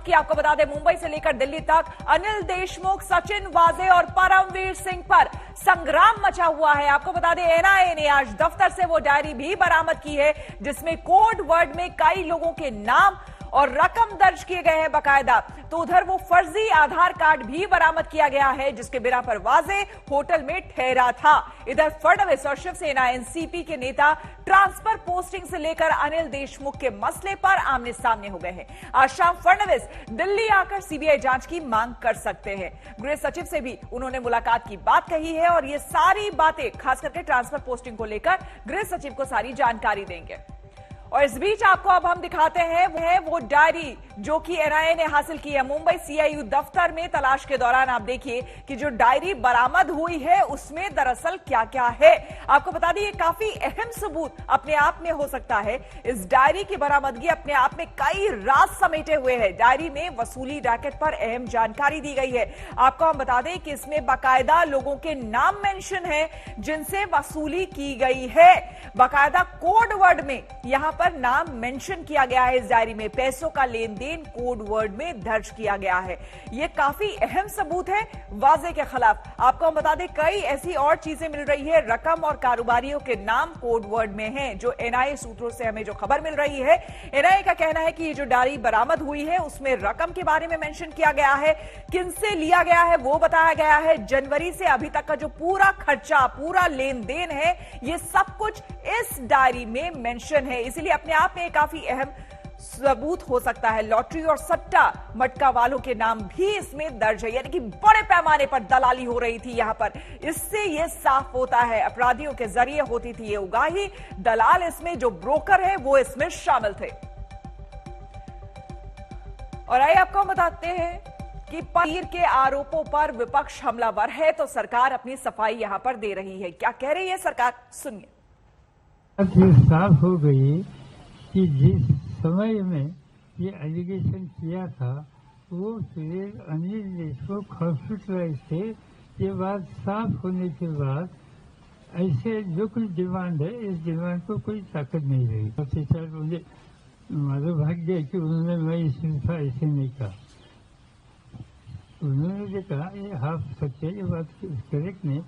की आपको बता दें, मुंबई से लेकर दिल्ली तक अनिल देशमुख, सचिन वाजे और परमवीर सिंह पर संग्राम मचा हुआ है। आपको बता दें, एनआईए ने आज दफ्तर से वो डायरी भी बरामद की है जिसमें कोड वर्ड में कई लोगों के नाम और रकम दर्ज किए गए हैं बकायदा। तो उधर वो फर्जी आधार कार्ड भी बरामद किया गया है जिसके बिना पर वाजे होटल में ठहरा था। इधर फडणवीस और शिवसेना एनसीपी के नेता ट्रांसफर पोस्टिंग से लेकर अनिल देशमुख के मसले पर आमने सामने हो गए हैं। आज शाम फडणवीस दिल्ली आकर सीबीआई जांच की मांग कर सकते हैं। गृह सचिव से भी उन्होंने मुलाकात की बात कही है और ये सारी बातें खास करके ट्रांसफर पोस्टिंग को लेकर गृह सचिव को सारी जानकारी देंगे। और इस बीच आपको अब हम दिखाते हैं वो डायरी जो कि एनआईए ने हासिल की है। मुंबई सीआईयू दफ्तर में तलाश के दौरान आप देखिए कि जो डायरी बरामद हुई है उसमें दरअसल क्या क्या है। आपको बता दें, ये काफी अहम सबूत अपने आप में हो सकता है। इस डायरी की बरामदगी अपने आप में कई राज समेटे हुए है। डायरी में वसूली रैकेट पर अहम जानकारी दी गई है। आपको हम बता दें कि इसमें बाकायदा लोगों के नाम मेंशन है जिनसे वसूली की गई है। बाकायदा कोड वर्ड में यहां पर नाम मेंशन किया गया है। इस डायरी में पैसों का लेन देन कोड वर्ड में दर्ज किया गया है। यह काफी अहम सबूत है वाजे के खिलाफ। आपको हम बता दें, कई ऐसी और चीजें मिल रही है। रकम और कारोबारियों के नाम कोड वर्ड में हैं। जो एनआईए सूत्रों से हमें जो खबर मिल रही है, एनआईए का कहना है कि ये जो डायरी बरामद हुई है उसमें रकम के बारे में मेंशन किया गया है, किनसे लिया गया है वो बताया गया है, जनवरी से अभी तक का जो पूरा खर्चा, पूरा लेन देन है, ये सब कुछ इस डायरी में मेंशन है। इसीलिए अपने आप में काफी अहम सबूत हो सकता है। लॉटरी और सट्टा मटका वालों के नाम भी इसमें दर्ज है, यानी कि बड़े पैमाने पर दलाली हो रही थी यहां पर। इससे यह साफ होता है अपराधियों के जरिए होती थी ये उगाही। दलाल इसमें, जो ब्रोकर है वो इसमें शामिल थे। और आइए आपको हम बताते हैं कि पनीर के आरोपों पर विपक्ष हमलावर है तो सरकार अपनी सफाई यहां पर दे रही है। क्या कह रही है सरकार, सुनिए। साफ हो गई कि जिस समय में ये एलिगेशन किया था वो फिर अनिल देशमुख हॉस्पिटलाइज थे। ये बात साफ होने के बाद ऐसे जो कुछ डिमांड है, इस डिमांड को कोई ताकत नहीं रही। सबसे शायद मुझे मालूम भाग्य कि उन्होंने मैं इस्तीफा ऐसे नहीं कहा। उन्होंने जो कहा ये हाफ सच है, ये बात करेक्ट नहीं।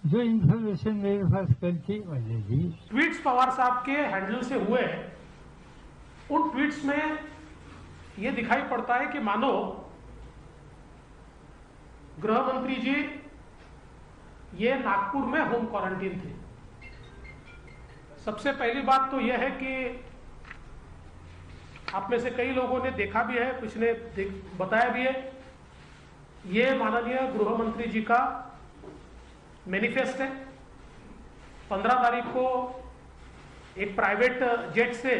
जो इन्फॉर्मेशन मेरे पास कल थी मैंने दी। ट्वीट्स पवार साहब के हैंडल से हुए, उन ट्वीट्स में यह दिखाई पड़ता है कि मानो गृह मंत्री जी ये नागपुर में होम क्वारंटीन थे। सबसे पहली बात तो यह है कि आप में से कई लोगों ने देखा भी है, कुछ ने बताया भी है, ये माननीय गृह मंत्री जी का मैनिफेस्ट है। 15 तारीख को एक प्राइवेट जेट से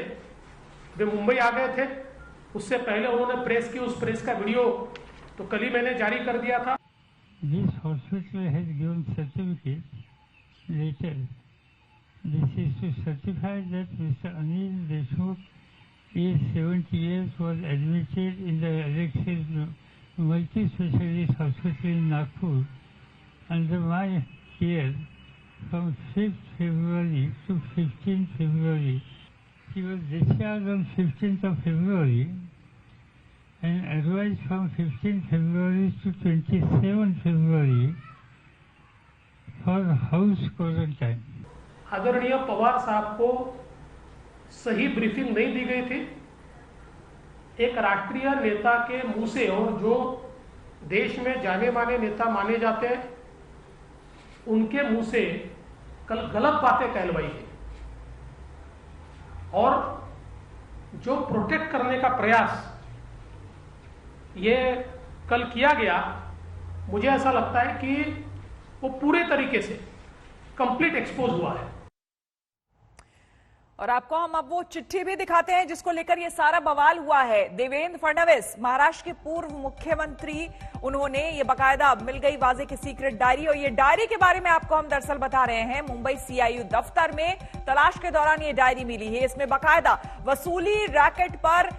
वे मुंबई आ गए थे। उससे पहले उन्होंने प्रेस की, उस प्रेस का वीडियो तो कल ही मैंने जारी कर दिया था। This hospital has given certificate later. This is to certify that Mr. Anil Deshmukh, aged 70 years, was admitted in the Alexis multi-specialist hospital in Nagpur under my care from 5th February to 15th February. He was discharged on 15th of February and advised from 15th February to 27th February for house quarantine. आदरणीय पवार साहब को सही briefing नहीं दी गई थी। एक राष्ट्रीय नेता के मुंह से, और जो देश में जाने माने नेता माने जाते हैं, उनके मुंह से कल गलत बातें कहलवाई है। और जो प्रोटेक्ट करने का प्रयास ये कल किया गया, मुझे ऐसा लगता है कि वो पूरे तरीके से कंप्लीट एक्सपोज हुआ है। और आपको हम अब वो चिट्ठी भी दिखाते हैं जिसको लेकर ये सारा बवाल हुआ है। देवेंद्र फडणवीस, महाराष्ट्र के पूर्व मुख्यमंत्री, उन्होंने ये बकायदा मिल गई वाजे की सीक्रेट डायरी। और ये डायरी के बारे में आपको हम दरअसल बता रहे हैं, मुंबई सीआईयू दफ्तर में तलाश के दौरान ये डायरी मिली है। इसमें बकायदा वसूली रैकेट पर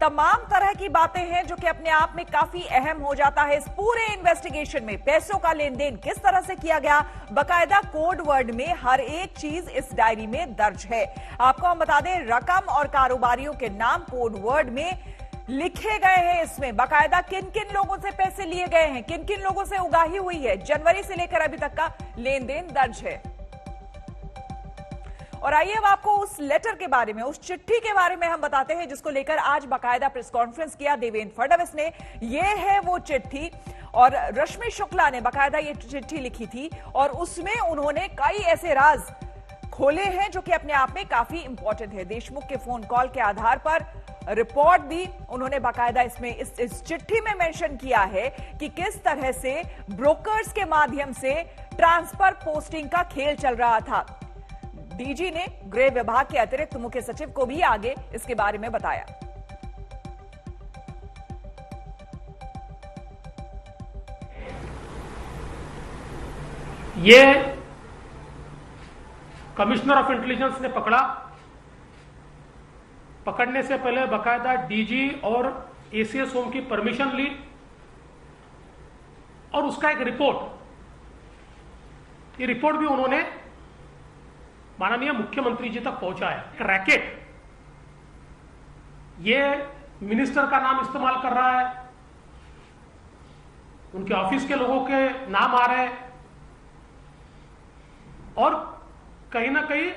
तमाम तरह की बातें हैं जो कि अपने आप में काफी अहम हो जाता है। इस पूरे इन्वेस्टिगेशन में पैसों का लेन देन किस तरह से किया गया, बकायदा कोड वर्ड में हर एक चीज इस डायरी में दर्ज है। आपको हम बता दें, रकम और कारोबारियों के नाम कोड वर्ड में लिखे गए हैं इसमें बाकायदा किन किन लोगों से पैसे लिए गए हैं, किन किन लोगों से उगाही हुई है, जनवरी से लेकर अभी तक का लेन देन दर्ज है। और आइए अब आपको उस लेटर के बारे में, उस चिट्ठी के बारे में हम बताते हैं जिसको लेकर आज बाकायदा प्रेस कॉन्फ्रेंस किया देवेंद्र फडणवीस ने। यह है वो चिट्ठी और रश्मि शुक्ला ने बाकायदा ये चिट्ठी लिखी थी और उसमें उन्होंने कई ऐसे राज खोले हैं जो कि अपने आप में काफी इंपॉर्टेंट है। देशमुख के फोन कॉल के आधार पर रिपोर्ट दी उन्होंने बाकायदा इसमें इस चिट्ठी में मेंशन किया है कि किस तरह से ब्रोकर्स के माध्यम से ट्रांसफर पोस्टिंग का खेल चल रहा था। डीजी ने गृह विभाग के अतिरिक्त मुख्य सचिव को भी आगे इसके बारे में बताया। ये कमिश्नर ऑफ इंटेलिजेंस ने पकड़ा। पकड़ने से पहले बकायदा डीजी और एसीएस होम की परमिशन ली और उसका एक रिपोर्ट, ये रिपोर्ट भी उन्होंने माननीय मुख्यमंत्री जी तक पहुंचाया। रैकेट, ये मिनिस्टर का नाम इस्तेमाल कर रहा है, उनके ऑफिस के लोगों के नाम आ रहे हैं और कहीं ना कहीं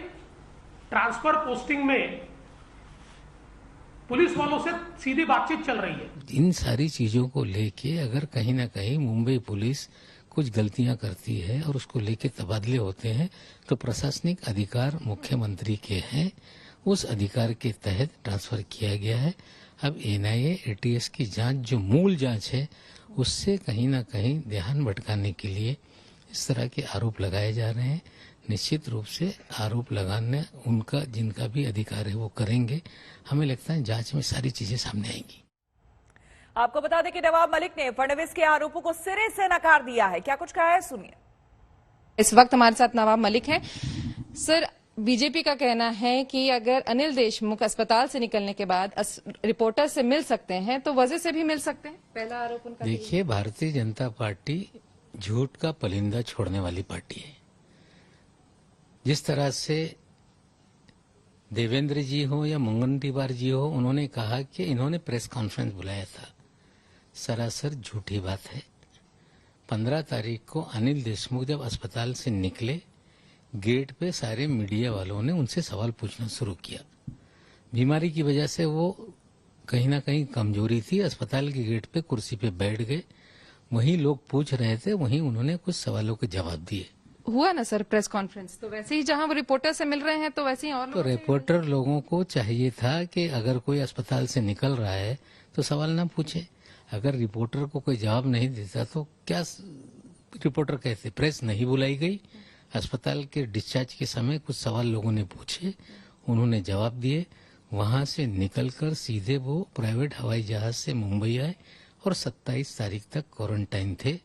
ट्रांसफर पोस्टिंग में पुलिस वालों से सीधी बातचीत चल रही है। इन सारी चीजों को लेके अगर कहीं ना कहीं मुंबई पुलिस कुछ गलतियां करती है और उसको लेके तबादले होते हैं तो प्रशासनिक अधिकार मुख्यमंत्री के हैं, उस अधिकार के तहत ट्रांसफर किया गया है। अब एनआईए एटीएस की जांच जो मूल जांच है उससे कहीं ना कहीं ध्यान भटकाने के लिए इस तरह के आरोप लगाए जा रहे हैं। निश्चित रूप से आरोप लगाने उनका जिनका भी अधिकार है वो करेंगे। हमें लगता है जांच में सारी चीजें सामने आएंगी। आपको बता दें कि नवाब मलिक ने फडणवीस के आरोपों को सिरे से नकार दिया है। क्या कुछ कहा है सुनिए। इस वक्त हमारे साथ नवाब मलिक हैं। सर, बीजेपी का कहना है कि अगर अनिल देशमुख अस्पताल से निकलने के बाद रिपोर्टर से मिल सकते हैं तो वजह से भी मिल सकते हैं। पहला आरोप उनका। देखिए, भारतीय जनता पार्टी झूठ का परिंदा छोड़ने वाली पार्टी है। जिस तरह से देवेंद्र जी हो या मुनगंटीवार जी हो, उन्होंने कहा कि इन्होंने प्रेस कॉन्फ्रेंस बुलाया था, सरासर झूठी बात है। 15 तारीख को अनिल देशमुख जब अस्पताल से निकले, गेट पे सारे मीडिया वालों ने उनसे सवाल पूछना शुरू किया। बीमारी की वजह से वो कहीं ना कहीं कमजोरी थी, अस्पताल के गेट पे कुर्सी पे बैठ गए, वहीं लोग पूछ रहे थे, वहीं उन्होंने कुछ सवालों के जवाब दिए। हुआ ना सर प्रेस कॉन्फ्रेंस, तो वैसे ही जहां वो रिपोर्टर से मिल रहे हैं तो वैसे ही और तो रिपोर्टर लोगों को चाहिए था कि अगर कोई अस्पताल से निकल रहा है तो सवाल ना पूछे। अगर रिपोर्टर को कोई जवाब नहीं देता तो क्या रिपोर्टर कहते? प्रेस नहीं बुलाई गई। अस्पताल के डिस्चार्ज के समय कुछ सवाल लोगों ने पूछे, उन्होंने जवाब दिए। वहां से निकलकर सीधे वो प्राइवेट हवाई जहाज से मुंबई आए और 27 तारीख तक क्वारंटाइन थे।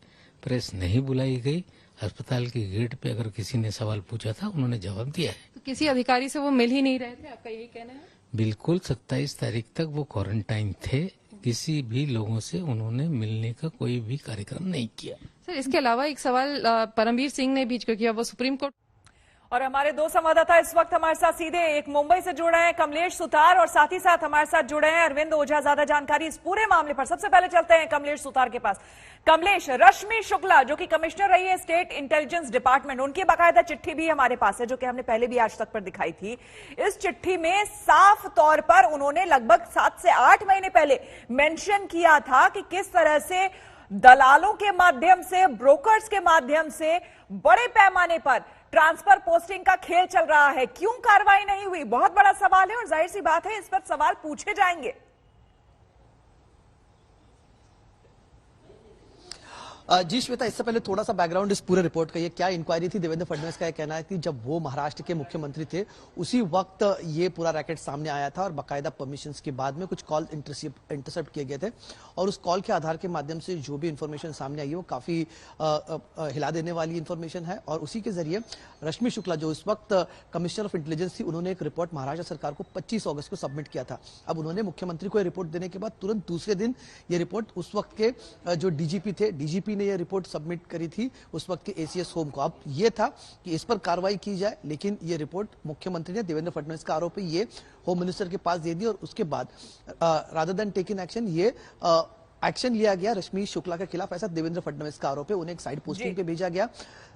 प्रेस नहीं बुलाई गई। अस्पताल के गेट पे अगर किसी ने सवाल पूछा था, उन्होंने जवाब दिया है। तो किसी अधिकारी से वो मिल ही नहीं रहे थे, आपका यही कहना है? बिल्कुल, 27 तारीख तक वो क्वारंटाइन थे। किसी भी लोगों से उन्होंने मिलने का कोई भी कार्यक्रम नहीं किया। सर, इसके अलावा एक सवाल परमवीर सिंह ने बीच किया, वो सुप्रीम कोर्ट। और हमारे दो संवाददाता इस वक्त हमारे साथ सीधे एक मुंबई से जुड़े हैं, कमलेश सुतार, और साथ ही साथ हमारे साथ जुड़े हैं अरविंद ओझा। ज्यादा जानकारी इस पूरे मामले पर सबसे पहले चलते हैं कमलेश सुतार के पास। कमलेश, रश्मि शुक्ला जो कि कमिश्नर रही है स्टेट इंटेलिजेंस डिपार्टमेंट, उनकी बाकायदा चिट्ठी भी हमारे पास है जो कि हमने पहले भी आज तक पर दिखाई थी। इस चिट्ठी में साफ तौर पर उन्होंने लगभग 7 से 8 महीने पहले मेंशन किया था कि किस तरह से दलालों के माध्यम से, ब्रोकर्स के माध्यम से बड़े पैमाने पर ट्रांसफर पोस्टिंग का खेल चल रहा है। क्यों कार्रवाई नहीं हुई? बहुत बड़ा सवाल है और जाहिर सी बात है इस पर सवाल पूछे जाएंगे। जी श्वेता, इससे पहले थोड़ा सा बैकग्राउंड इस पूरे रिपोर्ट का, ये क्या इंक्वायरी थी। देवेंद्र फडणवीस का यह कहना है कि जब वो महाराष्ट्र के मुख्यमंत्री थे उसी वक्त ये पूरा रैकेट सामने आया था और बाकायदा परमिशंस के बाद में कुछ कॉल इंटरसेप्ट किए गए थे और उस कॉल के आधार के माध्यम से जो भी इंफॉर्मेशन सामने आई है वो काफी हिला देने वाली इंफॉर्मेशन है। और उसी के जरिए रश्मि शुक्ला जो इस वक्त कमिश्नर ऑफ इंटेलिजेंस थी, उन्होंने एक रिपोर्ट महाराष्ट्र सरकार को 25 अगस्त को सबमिट किया था। अब उन्होंने मुख्यमंत्री को रिपोर्ट देने के बाद तुरंत दूसरे दिन ये रिपोर्ट उस वक्त के जो डीजीपी थे, डीजीपी ने ने ये रिपोर्ट सबमिट करी थी उस वक्त के एसीएस होम को। अब ये था कि इस पर कार्रवाई की जाए, लेकिन ये रिपोर्ट मुख्यमंत्री ने, देवेंद्र फडणवीस का आरोप है, ये होम मिनिस्टर के पास दे दी और उसके बाद रादर देन टेकिंग एक्शन ये एक्शन लिया गया रश्मि शुक्ला के खिलाफ, ऐसा देवेंद्र फडणवीस का आरोप है। उन्हें एक साइड पोस्टिंग पे भेजा गया।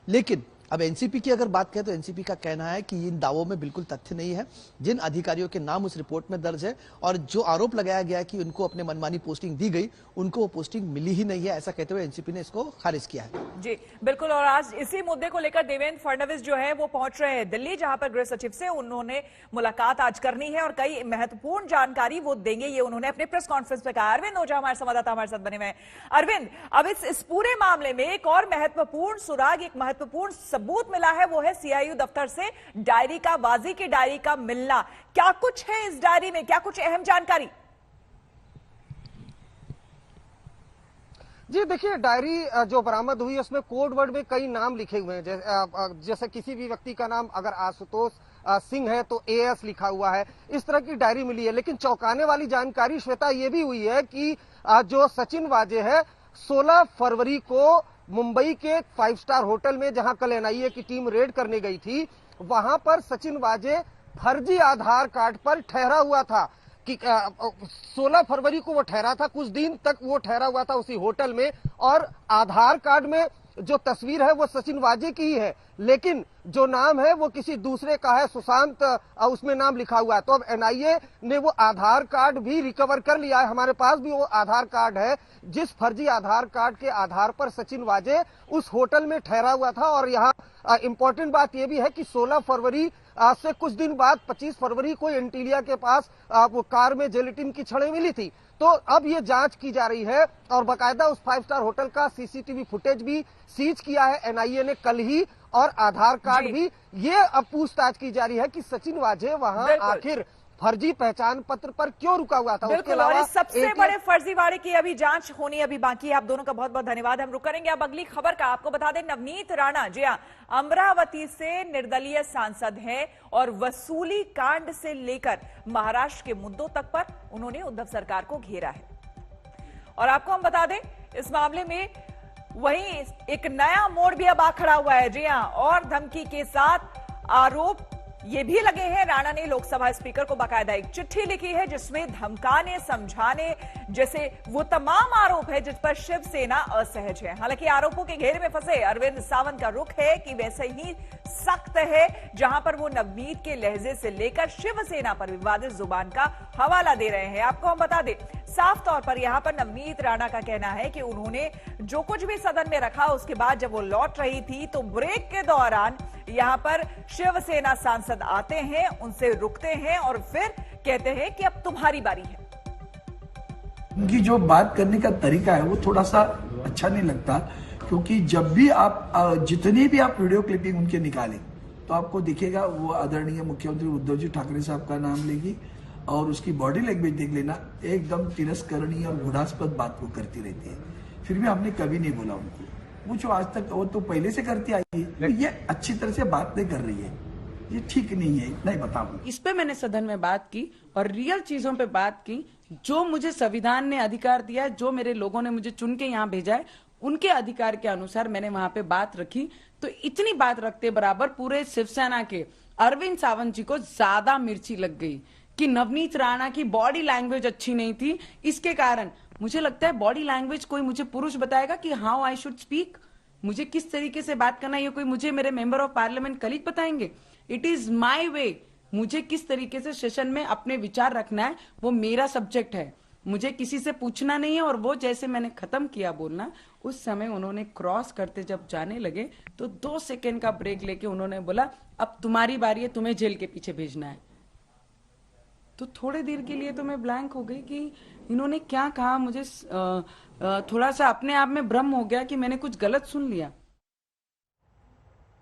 लेकिन अब एनसीपी की अगर बात करें तो एनसीपी का कहना है कि इन दावों में बिल्कुल तथ्य नहीं है। जिन अधिकारियों के नाम उस रिपोर्ट में दर्ज है और जो आरोप लगाया गया कि उनको अपने मनमानी पोस्टिंग दी गई, उनको वो पोस्टिंग मिली ही नहीं है, ऐसा कहते हुए एनसीपी ने इसको खारिज किया है। जी बिल्कुल, और आज इसी मुद्दे को लेकर देवेंद्र फडणवीस जो है वो पहुंच रहे हैं दिल्ली, जहां पर गृह सचिव से उन्होंने मुलाकात आज करनी है और कई महत्वपूर्ण जानकारी वो देंगे, ये उन्होंने अपने प्रेस कॉन्फ्रेंस में कहा। अरविंद ओझा हमारे संवाददाता हमारे साथ बने हुए हैं। अरविंद, अब इस पूरे मामले में एक और महत्वपूर्ण सुराग, एक महत्वपूर्ण सबूत मिला है, वो है सीआईयू दफ्तर से डायरी का, वाजी की डायरी का मिलना। क्या कुछ है इस डायरी में, क्या कुछ अहम जानकारी? जी देखिए, डायरी जो बरामद हुई उसमें कोड वर्ड में कई नाम लिखे हुए हैं। जैसे किसी भी व्यक्ति का नाम अगर आशुतोष सिंह है तो एएस लिखा हुआ है, इस तरह की डायरी मिली है। लेकिन चौंकाने वाली जानकारी श्वेता ये भी हुई है कि जो सचिन वाजे है 16 फरवरी को मुंबई के 5 स्टार होटल में, जहां कल एनआईए की टीम रेड करने गई थी, वहां पर सचिन वाजे फर्जी आधार कार्ड पर ठहरा हुआ था कि 16 फरवरी को वो ठहरा था, कुछ दिन तक वो ठहरा हुआ था उसी होटल में, और आधार कार्ड में जो तस्वीर है वो सचिन वाजे की ही है, लेकिन जो नाम है वो किसी दूसरे का है, सुशांत उसमें नाम लिखा हुआ है। तो अब एनआईए ने वो आधार कार्ड भी रिकवर कर लिया है। हमारे पास भी वो आधार कार्ड है जिस फर्जी आधार कार्ड के आधार पर सचिन वाजे उस होटल में ठहरा हुआ था। और यहाँ इंपॉर्टेंट बात यह भी है कि 16 फरवरी से कुछ दिन बाद 25 फरवरी को एंटीलिया के पास वो कार में जेलेटिन की छड़ें मिली थी। तो अब ये जांच की जा रही है और बाकायदा उस 5 स्टार होटल का सीसीटीवी फुटेज भी सीज किया है एनआईए ने कल ही, और आधार कार्ड भी। ये अब पूछताछ की जा रही है कि सचिन वाजे वहां आखिर फर्जी पहचान पत्र पर क्यों रुका हुआ था। बिल्कुल, और इस सबसे बड़े फर्जीवाड़े की अभी जांच होनी अभी बाकी है। आप दोनों का बहुत बहुत धन्यवाद। हम रुक करेंगे अब अगली खबर का। आपको बता दें, नवनीत राणा, जी हां, अमरावती से निर्दलीय सांसद हैं और वसूली कांड से लेकर महाराष्ट्र के मुद्दों तक पर उन्होंने उद्धव सरकार को घेरा है। और आपको हम बता दें, इस मामले में वहीं एक नया मोड़ भी अब आ खड़ा हुआ है। जी हां, और धमकी के साथ आरोप ये भी लगे हैं। राणा ने लोकसभा स्पीकर को बाकायदा एक चिट्ठी लिखी है जिसमें धमकाने, समझाने जैसे वो तमाम आरोप है जिस पर शिवसेना असहज है। हालांकि आरोपों के घेरे में फंसे अरविंद सावंत का रुख है कि वैसे ही सख्त है, जहां पर वो नवनीत के लहजे से लेकर शिवसेना पर विवादित जुबान का हवाला दे रहे हैं। आपको हम बता दें, साफ तौर पर यहां पर नवनीत राणा का कहना है कि उन्होंने जो कुछ भी सदन में रखा, उसके बाद जब वो लौट रही थी तो ब्रेक के दौरान यहां पर शिवसेना सांसद आते हैं, उनसे रुकते हैं और फिर कहते हैं कि अब तुम्हारी बारी है। उनकी जो बात करने का तरीका है वो थोड़ा सा अच्छा नहीं लगता, क्योंकि जब भी आप जितनी भी आप वीडियो क्लिपिंग उनके निकालें तो आपको दिखेगा वो आदरणीय मुख्यमंत्री उद्धव जी ठाकरे साहब का नाम लेगी और उसकी बॉडी लैंग्वेज देख लेना, एकदम तिरस्करणीय और घृणास्पद बात वो करती रहती है। फिर भी हमने कभी नहीं बोला उनको, वो जो आज तक वो तो पहले से करती आई है, तो ये अच्छी तरह से बात नहीं कर रही है, ये ठीक नहीं है, इतना ही बताऊं। इस पे मैंने सदन में बात की और रियल चीजों पे बात की। जो मुझे संविधान ने अधिकार दिया है, जो मेरे लोगों ने मुझे चुन के यहाँ भेजा है, उनके अधिकार के अनुसार मैंने वहां पे बात रखी। तो इतनी बात रखते बराबर पूरे शिवसेना के अरविंद सावंत जी को ज्यादा मिर्ची लग गई कि नवनीत राणा की बॉडी लैंग्वेज अच्छी नहीं थी। इसके कारण मुझे लगता है बॉडी लैंग्वेज कोई मुझे पुरुष बताएगा कि हाउ आई शुड स्पीक, मुझे किस तरीके से बात करना है, ये कोई मुझे मेरे मेंबर ऑफ पार्लियामेंट कलीग बताएंगे। इट इज माई वे, मुझे किस तरीके से सेशन में अपने विचार रखना है वो मेरा सब्जेक्ट है, मुझे किसी से पूछना नहीं है। और वो जैसे मैंने खत्म किया बोलना, उस समय उन्होंने क्रॉस करते जब जाने लगे तो 2 सेकेंड का ब्रेक लेके उन्होंने बोला अब तुम्हारी बारी है, तुम्हें जेल के पीछे भेजना है। तो थोड़े देर के लिए तो मैं ब्लैंक हो गई कि इन्होंने क्या कहा। मुझे थोड़ा सा अपने आप में भ्रम हो गया कि मैंने कुछ गलत सुन लिया।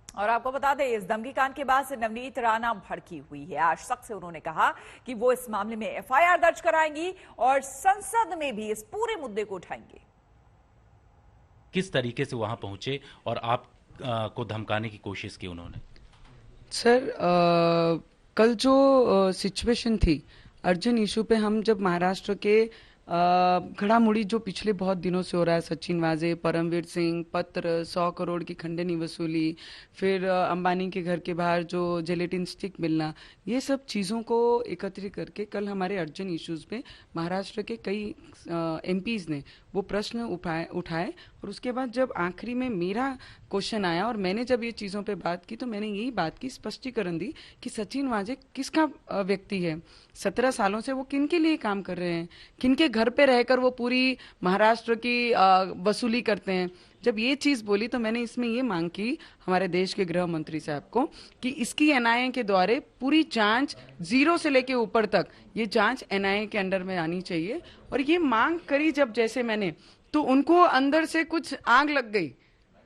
और आपको बता दें, इस धमकी कांड के बाद से नवनीत राणा भड़की हुई है। आज सख्त से उन्होंने कहा कि वो इस मामले में एफआईआर दर्ज कराएंगी और संसद में भी इस पूरे मुद्दे को उठाएंगे। किस तरीके से वहां पहुंचे और आप को धमकाने की कोशिश की उन्होंने? सर, कल जो सिचुएशन थी अर्जुन इशू पे, हम जब महाराष्ट्र के घड़ामुड़ी जो पिछले बहुत दिनों से हो रहा है, सचिन वाजे, परमवीर सिंह, पत्र, 100 करोड़ की खंडनी वसूली, फिर अंबानी के घर के बाहर जो जेलेटिन स्टिक मिलना, ये सब चीज़ों को एकत्रित करके कल हमारे अर्जेंट इश्यूज पे महाराष्ट्र के कई एमपीज ने वो प्रश्न उठाए और उसके बाद जब आखिरी में मेरा क्वेश्चन आया और मैंने जब ये चीज़ों पे बात की तो मैंने यही बात की, स्पष्टीकरण दी कि सचिन वाजे किसका व्यक्ति है, 17 सालों से वो किन के लिए काम कर रहे हैं, किन के घर पे रहकर वो पूरी महाराष्ट्र की वसूली करते हैं। जब ये चीज बोली तो मैंने इसमें ये मांग की हमारे देश के गृह मंत्री साहब को कि इसकी एनआईए के द्वारा पूरी जांच 0 से लेके ऊपर तक ये जांच एनआईए के अंडर में आनी चाहिए। और ये मांग करी जब जैसे मैंने, तो उनको अंदर से कुछ आग लग गई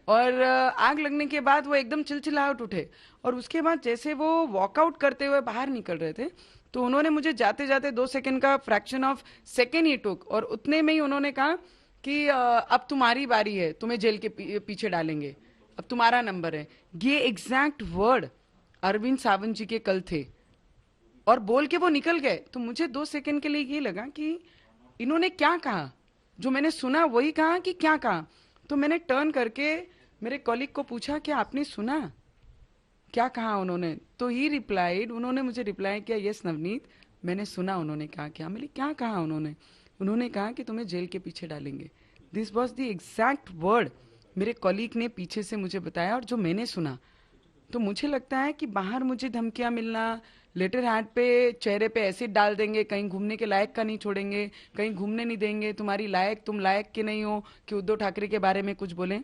और आग लगने के बाद वो एकदम चिलचिलाहट उठे और उसके बाद जैसे वो वॉकआउट करते हुए बाहर निकल रहे थे तो उन्होंने मुझे जाते जाते 2 सेकंड का फ्रैक्शन ऑफ सेकंड ही टुक और उतने में ही उन्होंने कहा कि अब तुम्हारी बारी है, तुम्हें जेल के पीछे डालेंगे, अब तुम्हारा नंबर है। ये एग्जैक्ट वर्ड अरविंद सावंत जी के कल थे और बोल के वो निकल गए। तो मुझे 2 सेकंड के लिए ये लगा कि इन्होंने क्या कहा, जो मैंने सुना वही कहा कि क्या कहा। तो मैंने टर्न करके मेरे कॉलीग को पूछा कि आपने सुना क्या कहा उन्होंने, तो ही रिप्लाइड, उन्होंने मुझे रिप्लाई किया, यस नवनीत मैंने सुना उन्होंने कहा क्या। मैंने क्या कहा उन्होंने कहा कि तुम्हें जेल के पीछे डालेंगे। This was the exact word मेरे कॉलीग ने पीछे से मुझे बताया और जो मैंने सुना। तो मुझे लगता है कि बाहर मुझे धमकियां मिलना, लेटर हैड पे चेहरे पे एसिड डाल देंगे, कहीं घूमने के लायक का नहीं छोड़ेंगे, कहीं घूमने नहीं देंगे, तुम लायक के नहीं हो कि उद्धव ठाकरे के बारे में कुछ बोलें।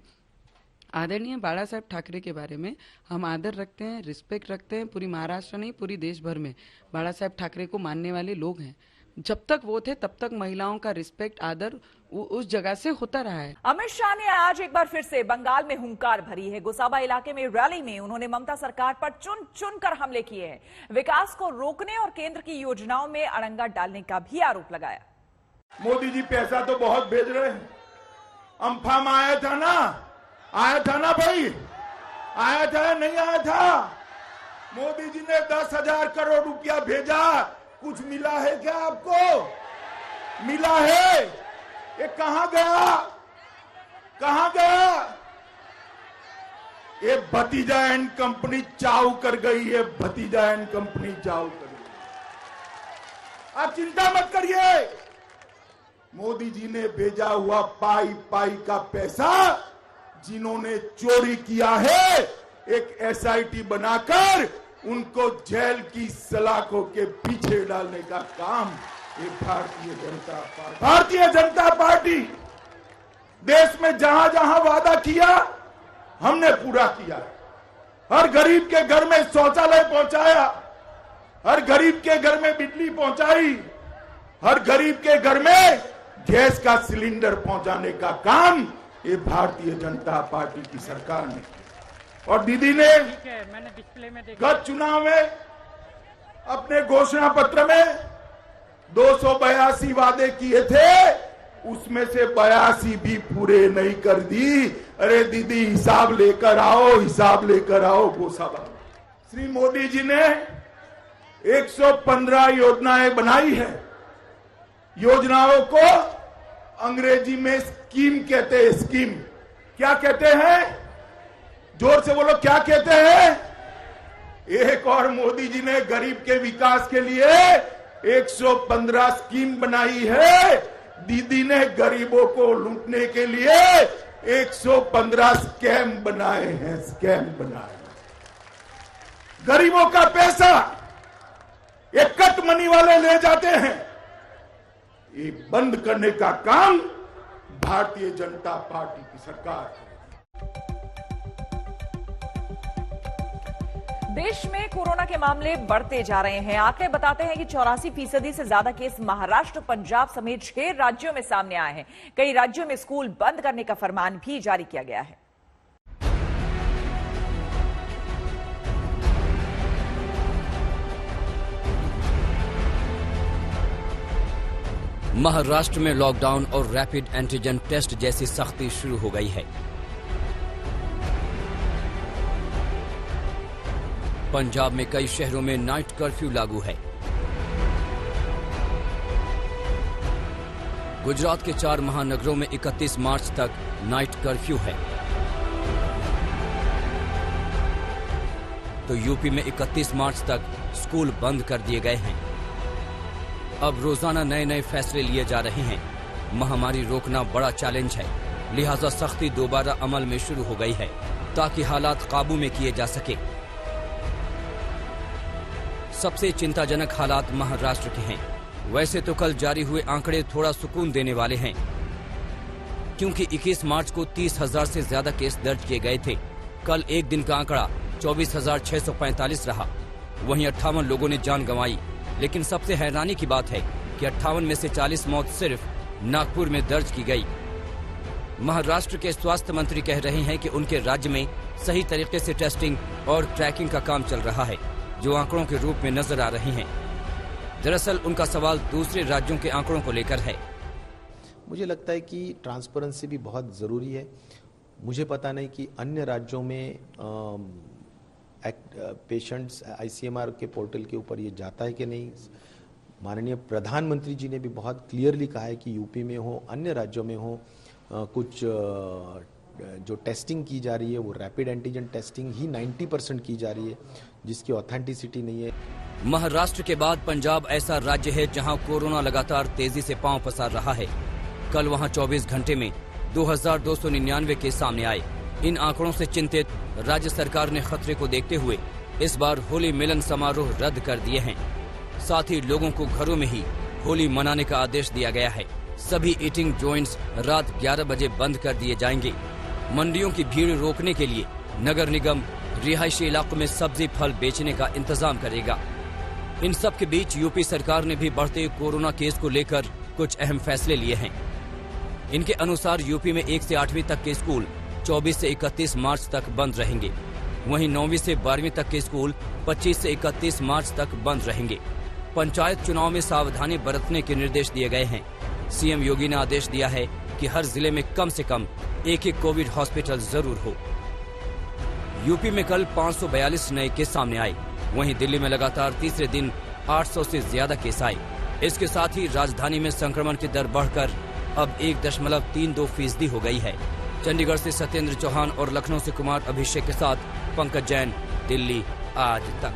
आदरणीय बाला साहब ठाकरे के बारे में हम आदर रखते हैं, रिस्पेक्ट रखते हैं, पूरी महाराष्ट्र नहीं पूरी देश भर में बाला साहब ठाकरे को मानने वाले लोग हैं। जब तक वो थे तब तक महिलाओं का रिस्पेक्ट आदर उस जगह से होता रहा है। अमित शाह ने आज एक बार फिर से बंगाल में हुंकार भरी है। गोसाबा इलाके में रैली में उन्होंने ममता सरकार पर चुन चुन कर हमले किए हैं, विकास को रोकने और केंद्र की योजनाओं में अड़ंगा डालने का भी आरोप लगाया। मोदी जी पैसा तो बहुत भेज रहे हैं, अम्फाम आया था ना भाई, आया था नहीं आया था? मोदी जी ने 10,000 करोड़ रुपया भेजा, कुछ मिला है क्या आपको? मिला है? ये कहां गया? ये भतीजा एंड कंपनी चाव कर गई है, भतीजा एंड कंपनी चाव कर गई। आप चिंता मत करिए, मोदी जी ने भेजा हुआ पाई का पैसा जिन्होंने चोरी किया है, एक एसआईटी बनाकर उनको जेल की सलाखों के पीछे डालने का काम ये भारतीय जनता पार्टी देश में जहां जहां वादा किया हमने पूरा किया। हर गरीब के घर में शौचालय पहुंचाया, हर गरीब के घर में बिजली पहुंचाई, हर गरीब के घर में गैस का सिलेंडर पहुंचाने का काम ये भारतीय जनता पार्टी की सरकार ने। और दीदी ने गत चुनाव में अपने घोषणा पत्र में 282 वादे किए थे, उसमें से 82 भी पूरे नहीं कर दी। अरे दीदी हिसाब लेकर आओ गोसाबा। श्री मोदी जी ने 115 योजनाएं बनाई है। योजनाओं को अंग्रेजी में स्कीम कहते हैं। स्कीम क्या कहते हैं? जोर से बोलो, क्या कहते हैं? एक और मोदी जी ने गरीब के विकास के लिए 115 स्कीम बनाई है। दीदी ने गरीबों को लूटने के लिए 115 स्कैम बनाए हैं। गरीबों का पैसा ये कट मनी वाले ले जाते हैं, ये बंद करने का काम भारतीय जनता पार्टी की सरकार है। देश में कोरोना के मामले बढ़ते जा रहे हैं। आंकड़े बताते हैं कि 84% से ज्यादा केस महाराष्ट्र, पंजाब समेत 6 राज्यों में सामने आए हैं। कई राज्यों में स्कूल बंद करने का फरमान भी जारी किया गया है। महाराष्ट्र में लॉकडाउन और रैपिड एंटीजन टेस्ट जैसी सख्ती शुरू हो गई है। पंजाब में कई शहरों में नाइट कर्फ्यू लागू है। गुजरात के 4 महानगरों में 31 मार्च तक नाइट कर्फ्यू है, तो यूपी में 31 मार्च तक स्कूल बंद कर दिए गए हैं। अब रोजाना नए नए फैसले लिए जा रहे हैं। महामारी रोकना बड़ा चैलेंज है, लिहाजा सख्ती दोबारा अमल में शुरू हो गई है ताकि हालात काबू में किए जा सके। सबसे चिंताजनक हालात महाराष्ट्र के हैं। वैसे तो कल जारी हुए आंकड़े थोड़ा सुकून देने वाले हैं, क्योंकि 21 मार्च को 30,000 से ज्यादा केस दर्ज किए गए थे। कल एक दिन का आंकड़ा 24,645 रहा। वहीं 58 लोगों ने जान गंवाई। लेकिन सबसे हैरानी की बात है कि 58 में से 40 मौत सिर्फ नागपुर में दर्ज की गई। महाराष्ट्र के स्वास्थ्य मंत्री कह रहे हैं कि उनके राज्य में सही तरीके से टेस्टिंग और ट्रैकिंग का काम चल रहा है, जो आंकड़ों के रूप में नजर आ रहे हैं। दरअसल उनका सवाल दूसरे राज्यों के आंकड़ों को लेकर है। मुझे लगता है कि ट्रांसपेरेंसी भी बहुत ज़रूरी है। मुझे पता नहीं कि अन्य राज्यों में पेशेंट्स ICMR के पोर्टल के ऊपर ये जाता है कि नहीं। माननीय प्रधानमंत्री जी ने भी बहुत क्लियरली कहा है कि यूपी में हो, अन्य राज्यों में हो, कुछ जो टेस्टिंग की जा रही है वो रैपिड एंटीजन टेस्टिंग ही 90% की जा रही है, जिसकी ऑथेंटिसिटी नहीं है। महाराष्ट्र के बाद पंजाब ऐसा राज्य है जहां कोरोना लगातार तेजी से पांव पसार रहा है। कल वहां 24 घंटे में 2299 केस सामने आए। इन आंकड़ों से चिंतित राज्य सरकार ने खतरे को देखते हुए इस बार होली मिलन समारोह रद्द कर दिए हैं। साथ ही लोगों को घरों में ही होली मनाने का आदेश दिया गया है। सभी ईटिंग जॉइंट्स रात 11 बजे बंद कर दिए जाएंगे। मंडियों की भीड़ रोकने के लिए नगर निगम रिहायशी इलाकों में सब्जी फल बेचने का इंतजाम करेगा। इन सब के बीच यूपी सरकार ने भी बढ़ते कोरोना केस को लेकर कुछ अहम फैसले लिए हैं। इनके अनुसार यूपी में 1 से 8वीं तक के स्कूल 24 से 31 मार्च तक बंद रहेंगे। वहीं 9वीं से 12वीं तक के स्कूल 25 से 31 मार्च तक बंद रहेंगे। पंचायत चुनाव में सावधानी बरतने के निर्देश दिए गए हैं। सीएम योगी ने आदेश दिया है कि हर जिले में कम से कम एक कोविड हॉस्पिटल जरूर हो। यूपी में कल 542 नए केस सामने आए। वहीं दिल्ली में लगातार तीसरे दिन 800 से ज्यादा केस आए। इसके साथ ही राजधानी में संक्रमण की दर बढ़कर अब 1.32% हो गई है। चंडीगढ़ से सत्येंद्र चौहान और लखनऊ से कुमार अभिषेक के साथ पंकज जैन, दिल्ली आज तक।